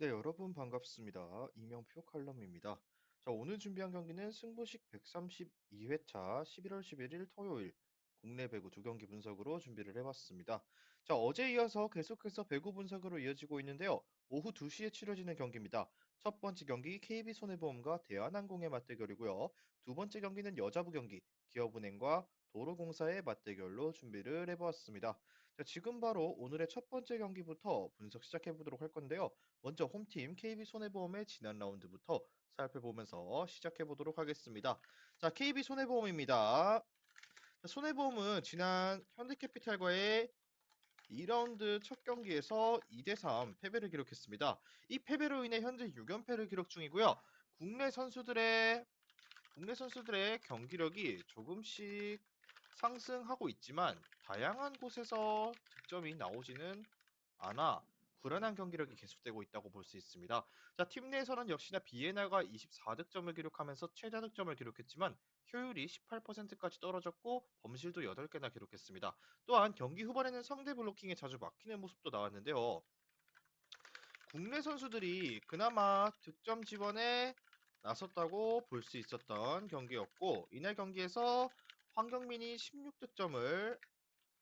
네, 여러분 반갑습니다. 이명표 칼럼입니다. 자, 오늘 준비한 경기는 승부식 132회차 11월 11일 토요일 국내 배구 두 경기 분석으로 준비를 해봤습니다. 자, 어제 이어서 계속해서 배구 분석으로 이어지고 있는데요. 오후 2시에 치러지는 경기입니다. 첫 번째 경기 KB손해보험과 대한항공의 맞대결이고요. 두 번째 경기는 여자부 경기 기업은행과 도로공사의 맞대결로 준비를 해보았습니다. 자, 지금 바로 오늘의 첫 번째 경기부터 분석 시작해 보도록 할 건데요. 먼저 홈팀 KB손해보험의 지난 라운드부터 살펴보면서 시작해 보도록 하겠습니다. 자, KB손해보험입니다. 손해보험은 지난 현대캐피탈과의 2라운드 첫 경기에서 2대3 패배를 기록했습니다. 이 패배로 인해 현재 6연패를 기록 중이고요. 국내 선수들의 국내 선수들의 경기력이 조금씩 상승하고 있지만 다양한 곳에서 득점이 나오지는 않아 불안한 경기력이 계속되고 있다고 볼 수 있습니다. 자, 팀 내에서는 역시나 비에나가 24득점을 기록하면서 최다 득점을 기록했지만 효율이 18%까지 떨어졌고 범실도 8개나 기록했습니다. 또한 경기 후반에는 상대 블로킹에 자주 막히는 모습도 나왔는데요. 국내 선수들이 그나마 득점 지원에 나섰다고 볼 수 있었던 경기였고 이날 경기에서 황경민이 16득점을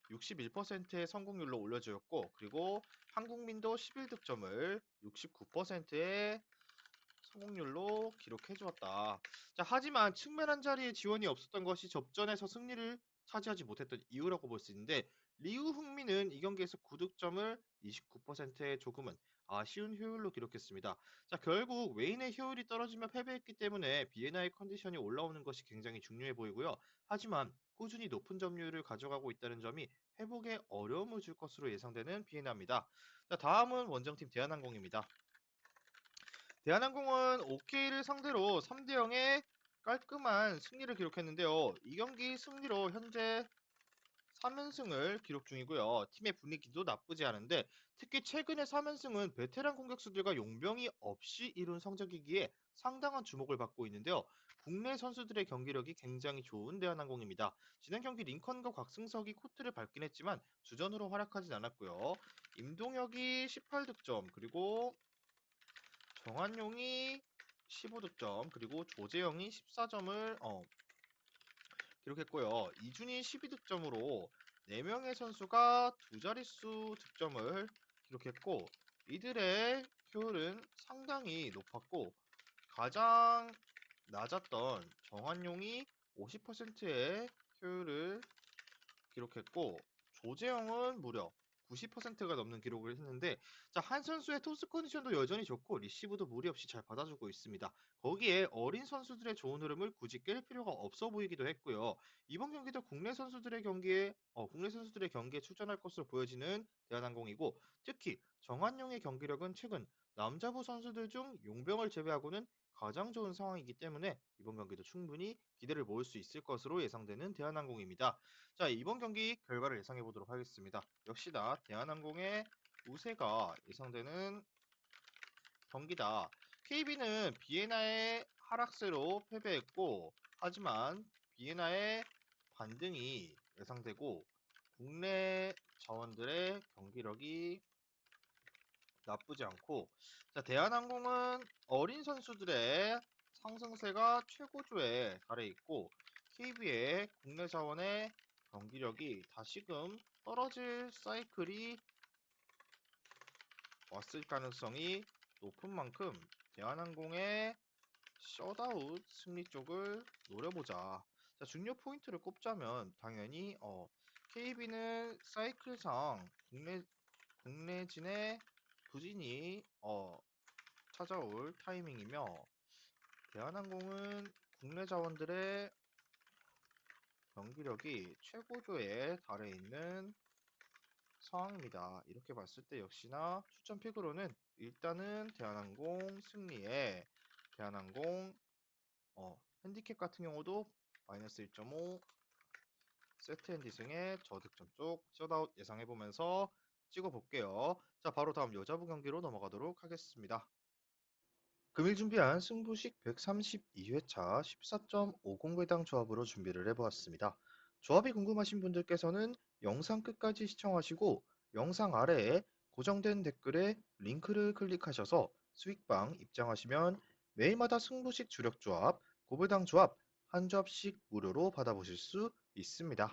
61%의 성공률로 올려주었고 그리고 한국민도 11득점을 69%의 성공률로 기록해 주었다. 자, 하지만 측면 한 자리에 지원이 없었던 것이 접전에서 승리를 차지하지 못했던 이유라고 볼 수 있는데 리우 흥민은 이 경기에서 9득점을 29%의 조금은 아쉬운 효율로 기록했습니다. 자, 결국 웨인의 효율이 떨어지며 패배했기 때문에 비에나의 컨디션이 올라오는 것이 굉장히 중요해 보이고요. 하지만 꾸준히 높은 점유율을 가져가고 있다는 점이 회복에 어려움을 줄 것으로 예상되는 비에나입니다. 자, 다음은 원정팀 대한항공입니다. 대한항공은 OK를 상대로 3대 0의 깔끔한 승리를 기록했는데요. 이 경기 승리로 현재 3연승을 기록 중이고요. 팀의 분위기도 나쁘지 않은데 특히 최근의 3연승은 베테랑 공격수들과 용병이 없이 이룬 성적이기에 상당한 주목을 받고 있는데요. 국내 선수들의 경기력이 굉장히 좋은 대한항공입니다. 지난 경기 링컨과 곽승석이 코트를 밟긴 했지만 주전으로 활약하진 않았고요. 임동혁이 18득점 그리고 정한용이 15득점 그리고 조재영이 14점을 기록했고요. 이준이 12득점으로 4명의 선수가 두 자릿수 득점을 기록했고 이들의 효율은 상당히 높았고 가장 낮았던 정한용이 50%의 효율을 기록했고 조재영은 무려 90%가 넘는 기록을 했는데 자, 한 선수의 토스 컨디션도 여전히 좋고 리시브도 무리 없이 잘 받아주고 있습니다. 거기에 어린 선수들의 좋은 흐름을 굳이 깰 필요가 없어 보이기도 했고요. 이번 경기도 국내 선수들의 경기에 출전할 것으로 보여지는 대한항공이고 특히 정한용의 경기력은 최근 남자부 선수들 중 용병을 제외하고는 가장 좋은 상황이기 때문에 이번 경기도 충분히 기대를 모을 수 있을 것으로 예상되는 대한항공입니다. 자, 이번 경기 결과를 예상해 보도록 하겠습니다. 역시나 대한항공의 우세가 예상되는 경기다. KB는 비에나의 하락세로 패배했고, 하지만 비에나의 반등이 예상되고, 국내 자원들의 경기력이 나쁘지 않고, 자, 대한항공은 어린 선수들의 상승세가 최고조에 달해 있고, KB의 국내 자원의 경기력이 다시금 떨어질 사이클이 왔을 가능성이 높은 만큼 대한항공의 셧아웃 승리 쪽을 노려보자. 자, 중요 포인트를 꼽자면 당연히 KB는 사이클상 국내진의 부진이 찾아올 타이밍이며 대한항공은 국내 자원들의 경기력이 최고조에 달해 있는 상황입니다. 이렇게 봤을 때 역시나 추천 픽으로는 일단은 대한항공 승리에 대한항공 핸디캡 같은 경우도 마이너스 1.5 세트 핸디승의 저득점 쪽 셧아웃 예상해보면서 찍어볼게요. 자, 바로 다음 여자부 경기로 넘어가도록 하겠습니다. 금일 준비한 승부식 132회차 14.50배당 조합으로 준비를 해보았습니다. 조합이 궁금하신 분들께서는 영상 끝까지 시청하시고 영상 아래에 고정된 댓글에 링크를 클릭하셔서 수익방 입장하시면 매일마다 승부식 주력 조합, 고불당 조합 한 조합씩 무료로 받아보실 수 있습니다.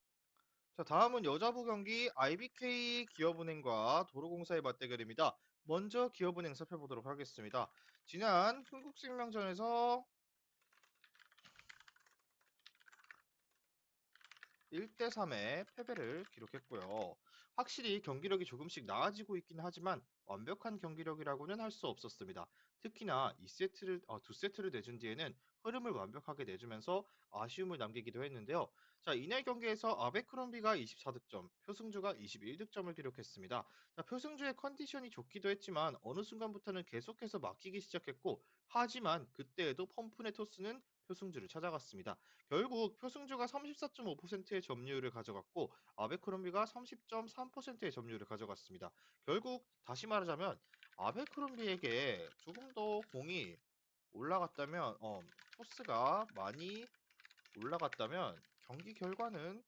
자, 다음은 여자부 경기 IBK 기업은행과 도로공사의 맞대결입니다. 먼저 기업은행 살펴보도록 하겠습니다. 지난 흥국생명전에서 1대3의 패배를 기록했고요. 확실히 경기력이 조금씩 나아지고 있긴 하지만 완벽한 경기력이라고는 할 수 없었습니다. 특히나 2세트를 내준 뒤에는 흐름을 완벽하게 내주면서 아쉬움을 남기기도 했는데요. 자, 이날 경기에서 아베크롬비가 24득점, 표승주가 21득점을 기록했습니다. 자, 표승주의 컨디션이 좋기도 했지만 어느 순간부터는 계속해서 막히기 시작했고, 하지만 그때에도 펌프네 토스는 표승주를 찾아갔습니다. 결국 표승주가 34.5%의 점유율을 가져갔고 아베크롬비가 30.3%의 점유율을 가져갔습니다. 결국 다시 말하자면 아베크롬비에게 조금 더 공이 올라갔다면 토스가 많이 올라갔다면 경기 결과는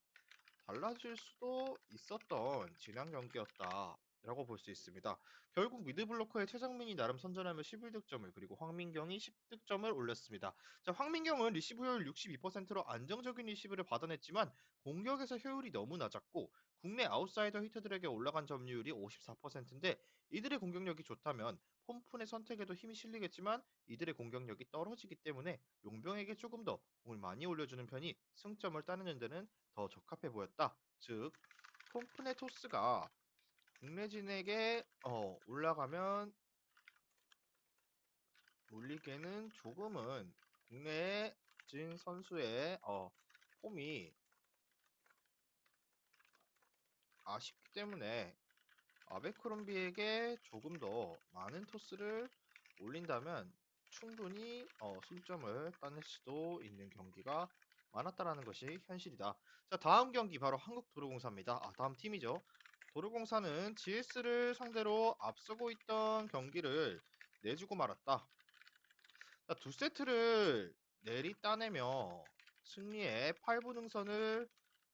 달라질 수도 있었던 지난 경기였다라고 볼 수 있습니다. 결국 미드블로커의 최정민이 나름 선전하며 11득점을 그리고 황민경이 10득점을 올렸습니다. 자, 황민경은 리시브 효율 62%로 안정적인 리시브를 받아냈지만 공격에서 효율이 너무 낮았고 국내 아웃사이더 히터들에게 올라간 점유율이 54%인데 이들의 공격력이 좋다면 폼푼의 선택에도 힘이 실리겠지만 이들의 공격력이 떨어지기 때문에 용병에게 조금 더 공을 많이 올려주는 편이 승점을 따내는 데는 더 적합해 보였다. 즉, 폼프네 토스가 국내진에게 올라가면 올리기에는 조금은 국내진 선수의 폼이 아쉽기 때문에 아베크롬비에게 조금 더 많은 토스를 올린다면 충분히 승점을 따낼 수도 있는 경기가 많았다라는 것이 현실이다. 자, 다음 경기 바로 한국도로공사입니다. 다음 팀이죠. 도로공사는 GS를 상대로 앞서고 있던 경기를 내주고 말았다. 자, 두 세트를 내리 따내며 승리의 8분 능선을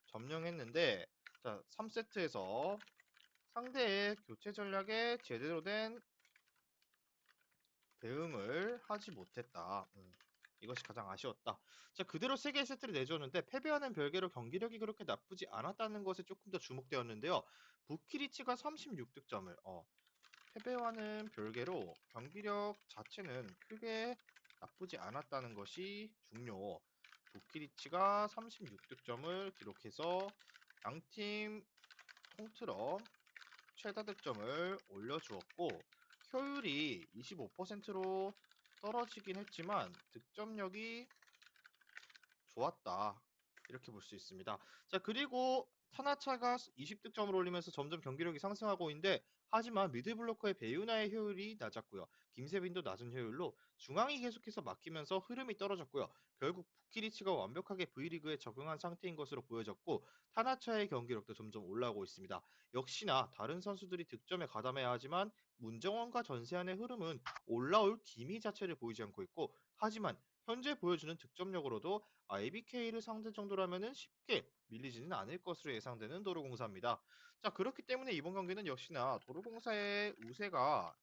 점령했는데 자, 3세트에서 상대의 교체 전략에 제대로 된 대응을 하지 못했다. 이것이 가장 아쉬웠다. 자, 그대로 3개의 세트를 내줬는데 패배와는 별개로 경기력이 그렇게 나쁘지 않았다는 것에 조금 더 주목되었는데요. 부키리치가 36득점을 패배와는 별개로 경기력 자체는 크게 나쁘지 않았다는 것이 중요. 부키리치가 36득점을 기록해서 양팀 통틀어 최다 득점을 올려주었고 효율이 25%로 떨어지긴 했지만 득점력이 좋았다. 이렇게 볼 수 있습니다. 자, 그리고 타나차가 20득점을 올리면서 점점 경기력이 상승하고 있는데 하지만 미드블로커의 배유나의 효율이 낮았고요. 김세빈도 낮은 효율로 중앙이 계속해서 막히면서 흐름이 떨어졌고요. 결국 부키리치가 완벽하게 V리그에 적응한 상태인 것으로 보여졌고 타나차의 경기력도 점점 올라오고 있습니다. 역시나 다른 선수들이 득점에 가담해야 하지만 문정원과 전세안의 흐름은 올라올 기미 자체를 보이지 않고 있고 하지만 현재 보여주는 득점력으로도 ABK를 상대 정도라면은 쉽게 밀리지는 않을 것으로 예상되는 도로공사입니다. 자, 그렇기 때문에 이번 경기는 역시나 도로공사의 우세가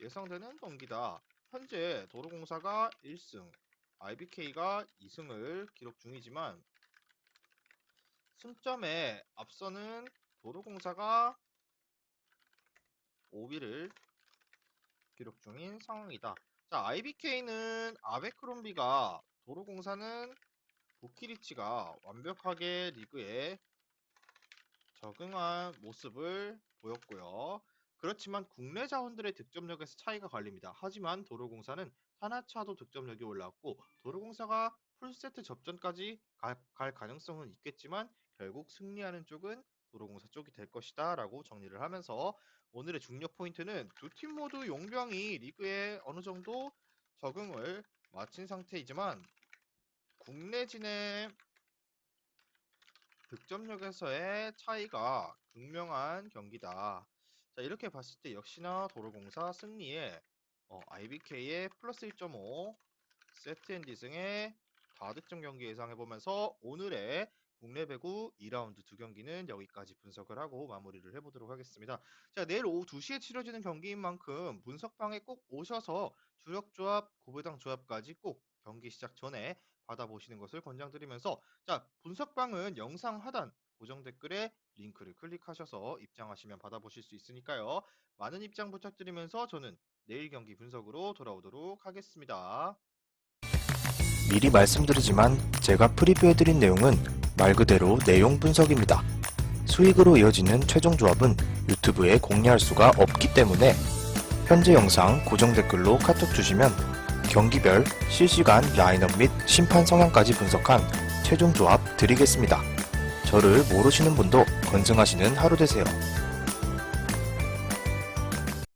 예상되는 경기다. 현재 도로공사가 1승, IBK가 2승을 기록 중이지만 승점에 앞서는 도로공사가 5위를 기록 중인 상황이다. 자, IBK는 아베크롬비가 도로공사는 부키리치가 완벽하게 리그에 적응한 모습을 보였고요. 그렇지만 국내 자원들의 득점력에서 차이가 갈립니다. 하지만 도로공사는 하나차도 득점력이 올라왔고 도로공사가 풀세트 접전까지 갈 가능성은 있겠지만 결국 승리하는 쪽은 도로공사 쪽이 될 것이다 라고 정리를 하면서 오늘의 중요 포인트는 두 팀 모두 용병이 리그에 어느 정도 적응을 마친 상태이지만 국내진의 득점력에서의 차이가 극명한 경기다. 자, 이렇게 봤을 때 역시나 도로공사 승리에 IBK의 플러스 1.5, 세트앤디승의 다득점 경기 예상해보면서 오늘의 국내 배구 2라운드 두 경기는 여기까지 분석을 하고 마무리를 해보도록 하겠습니다. 자, 내일 오후 2시에 치러지는 경기인 만큼 분석방에 꼭 오셔서 주력 조합, 고배당 조합까지 꼭 경기 시작 전에 받아보시는 것을 권장드리면서, 자, 분석방은 영상 하단 고정 댓글에 링크를 클릭하셔서 입장하시면 받아보실 수 있으니까요. 많은 입장 부탁드리면서 저는 내일 경기 분석으로 돌아오도록 하겠습니다. 미리 말씀드리지만 제가 프리뷰해드린 내용은 말 그대로 내용 분석입니다. 수익으로 이어지는 최종 조합은 유튜브에 공개할 수가 없기 때문에 현재 영상 고정 댓글로 카톡 주시면 경기별 실시간 라인업 및 심판 성향까지 분석한 최종 조합 드리겠습니다. 저를 모르시는 분도 건승하시는 하루 되세요.